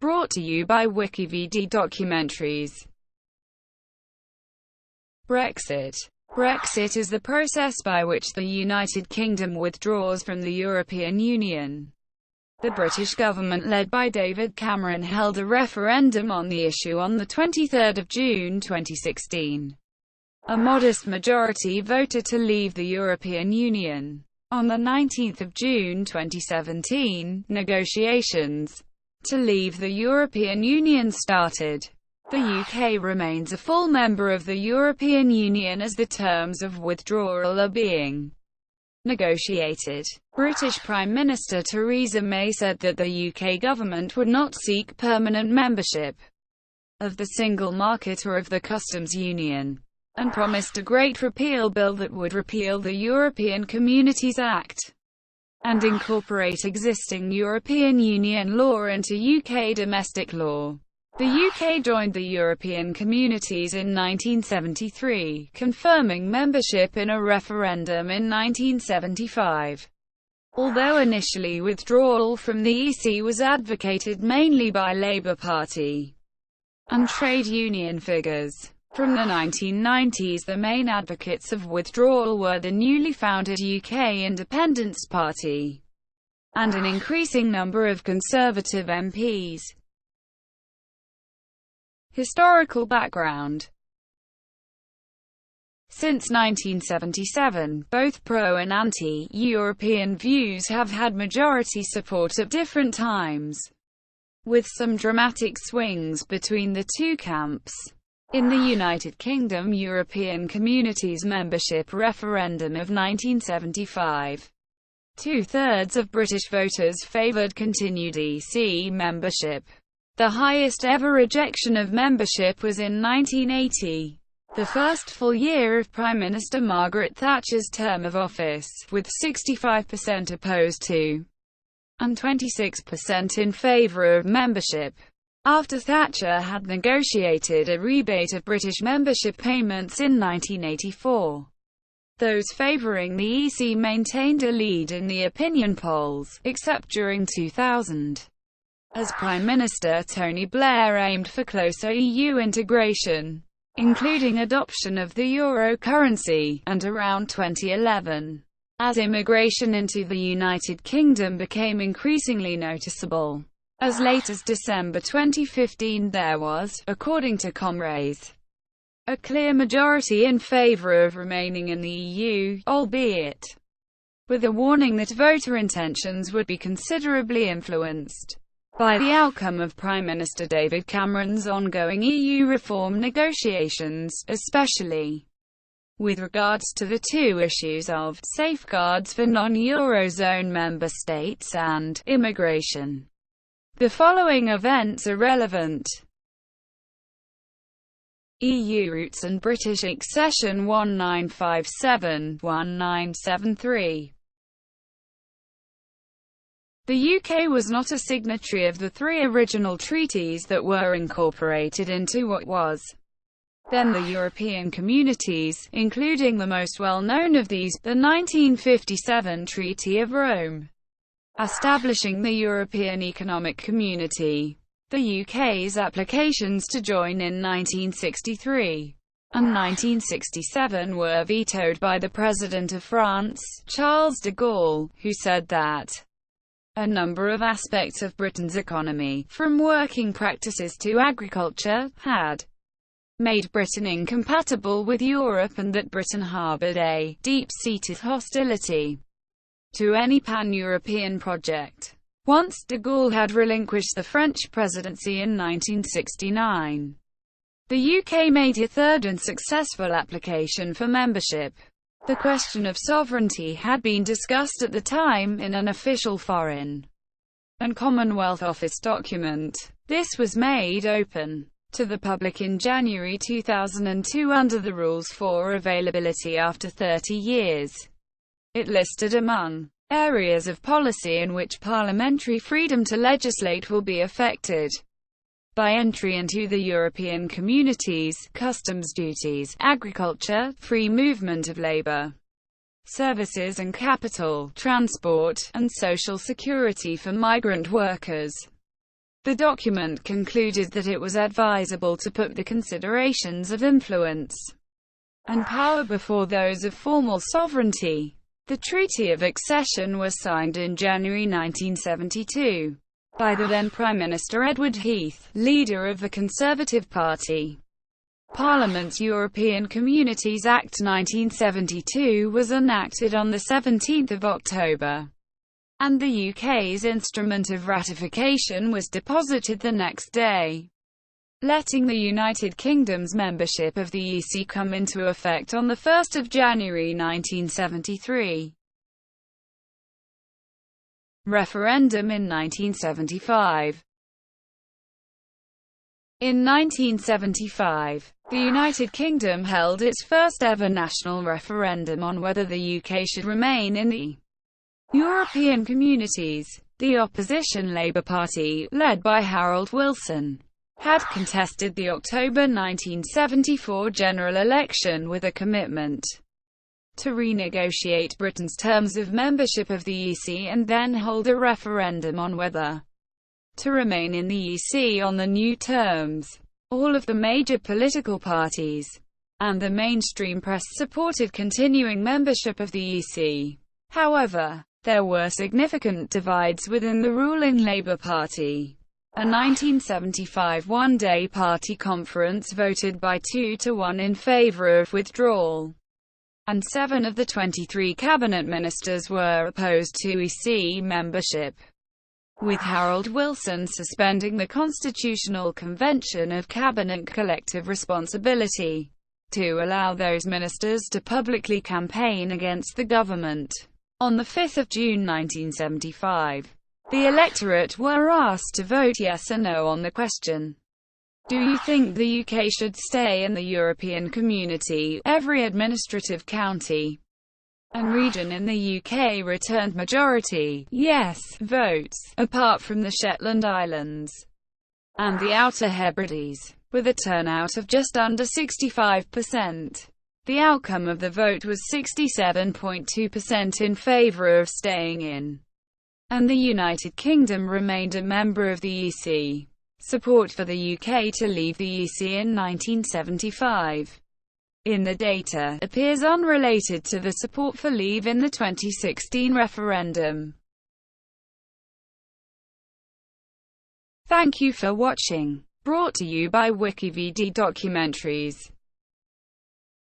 Brought to you by WikiVD Documentaries. Brexit. Brexit is the process by which the United Kingdom withdraws from the European Union. The British government, led by David Cameron, held a referendum on the issue on the 23rd of June 2016. A modest majority voted to leave the European Union. On the 19th of June 2017, negotiations to leave the European Union started. The UK remains a full member of the European Union as the terms of withdrawal are being negotiated. British Prime Minister Theresa May said that the UK government would not seek permanent membership of the single market or of the customs union, and promised a Great Repeal bill that would repeal the European Communities Act and incorporate existing European Union law into UK domestic law. The UK joined the European Communities in 1973, confirming membership in a referendum in 1975. Although initially withdrawal from the EC was advocated mainly by Labour Party and trade union figures. From the 1990s, the main advocates of withdrawal were the newly founded UK Independence Party and an increasing number of Conservative MPs. Historical background. Since 1977, both pro- and anti-European views have had majority support at different times, with some dramatic swings between the two camps. In the United Kingdom, European Communities membership referendum of 1975, two-thirds of British voters favoured continued EC membership. The highest ever rejection of membership was in 1980, the first full year of Prime Minister Margaret Thatcher's term of office, with 65% opposed to and 26% in favour of membership. After Thatcher had negotiated a rebate of British membership payments in 1984, those favouring the EC maintained a lead in the opinion polls, except during 2000. As Prime Minister, Tony Blair aimed for closer EU integration, including adoption of the euro currency, and around 2011, as immigration into the United Kingdom became increasingly noticeable. As late as December 2015 there was, according to Comrays, a clear majority in favour of remaining in the EU, albeit with a warning that voter intentions would be considerably influenced by the outcome of Prime Minister David Cameron's ongoing EU reform negotiations, especially with regards to the two issues of safeguards for non-Eurozone member states and immigration. The following events are relevant: EU roots and British accession 1957–1973. The UK was not a signatory of the three original treaties that were incorporated into what was then the European Communities, including the most well-known of these, the 1957 Treaty of Rome, establishing the European Economic Community. The UK's applications to join in 1963 and 1967 were vetoed by the President of France, Charles de Gaulle, who said that a number of aspects of Britain's economy, from working practices to agriculture, had made Britain incompatible with Europe, and that Britain harboured a deep-seated hostility to any pan-European project. Once de Gaulle had relinquished the French presidency in 1969, the UK made a third and successful application for membership. The question of sovereignty had been discussed at the time in an official Foreign and Commonwealth Office document. This was made open to the public in January 2002 under the rules for availability after 30 years. It listed among areas of policy in which parliamentary freedom to legislate will be affected by entry into the European Communities, customs duties, agriculture, free movement of labour, services and capital, transport, and social security for migrant workers. The document concluded that it was advisable to put the considerations of influence and power before those of formal sovereignty. The Treaty of Accession was signed in January 1972 by the then Prime Minister Edward Heath, leader of the Conservative Party. Parliament's European Communities Act 1972 was enacted on 17 October, and the UK's instrument of ratification was deposited the next day, letting the United Kingdom's membership of the EC come into effect on 1 January 1973. Referendum in 1975. In 1975, the United Kingdom held its first ever national referendum on whether the UK should remain in the European Communities. The opposition Labour Party, led by Harold Wilson, had contested the October 1974 general election with a commitment to renegotiate Britain's terms of membership of the EC and then hold a referendum on whether to remain in the EC on the new terms. All of the major political parties and the mainstream press supported continuing membership of the EC. However, there were significant divides within the ruling Labour Party. A 1975 one-day party conference voted by 2-1 in favour of withdrawal, and 7 of the 23 cabinet ministers were opposed to EC membership, with Harold Wilson suspending the Constitutional Convention of Cabinet collective responsibility to allow those ministers to publicly campaign against the government. On 5 June 1975, the electorate were asked to vote yes or no on the question, "Do you think the UK should stay in the European Community?" Every administrative county and region in the UK returned majority yes votes, apart from the Shetland Islands and the Outer Hebrides, with a turnout of just under 65%. The outcome of the vote was 67.2% in favour of staying in, and the United Kingdom remained a member of the EC. Support for the UK to leave the EC in 1975 in the data appears unrelated to the support for leave in the 2016 referendum. Thank you for watching. Brought to you by WikiVD Documentaries.